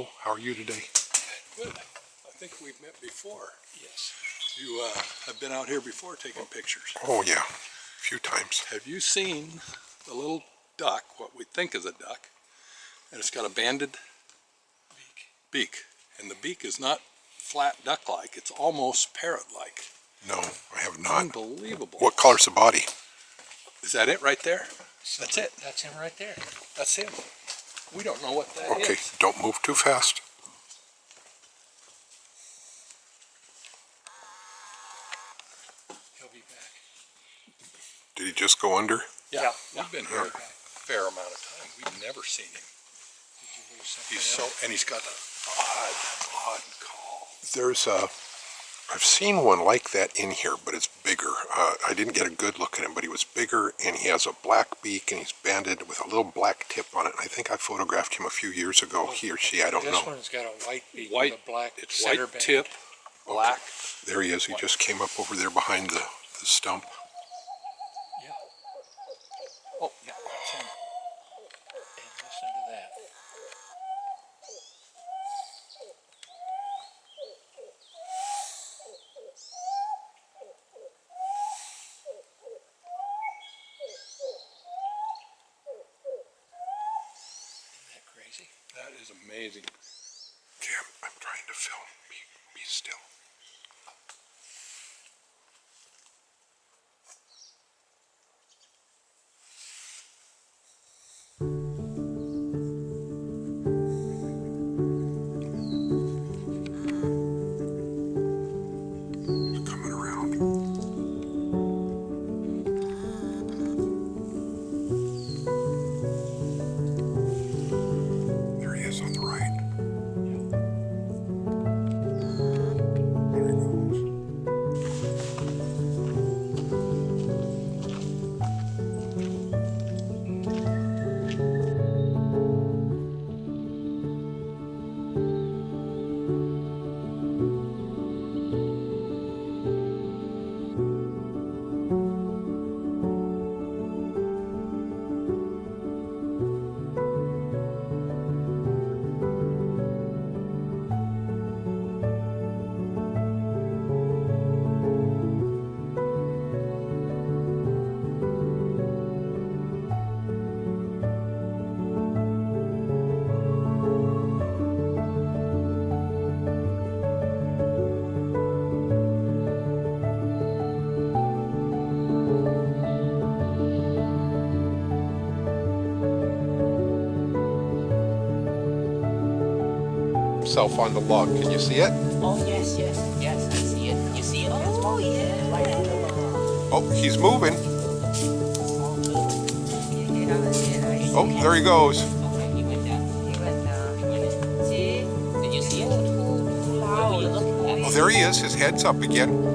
Hello, how are you today? Good. I think we've met before. Yes. You have been out here before taking pictures. Oh yeah, a few times. Have you seen the little duck, what we think is a duck, and it's got a banded beak. And the beak is not flat duck-like, it's almost parrot-like. No, I have not. Unbelievable. What color's the body? Is that it right there? So That's it. That's him right there. That's him. We don't know what that is. Okay, don't move too fast. He'll be back. Did he just go under? Yeah, we've been here a fair amount of time. We've never seen him. Did you lose something He's else? and he's got an odd call. There's I've seen one like that in here, but it's bigger. I didn't get a good look at him, but he was bigger, and he has a black beak, and he's banded with a little black tip on it. And I think I photographed him a few years ago. He or she, I don't know. This one's got a white beak White, with a black it's center white band. tip, black. There he is. He just came up over there behind the stump. Yeah. Oh, yeah, that's him. And listen to that. Isn't that crazy? That is amazing. Okay, I'm trying to film. Be still. He's coming around. There he is on the right. There he goes. Himself on the log. Can you see it? Oh, yes, yes, yes, I see it. You see it? Oh, yeah. Right on the log. Oh, he's moving. Yeah, Oh, there he goes. okay, he went down. He went down. See? Did you see it? Oh, you look at it. Oh, there he is. His head's up again.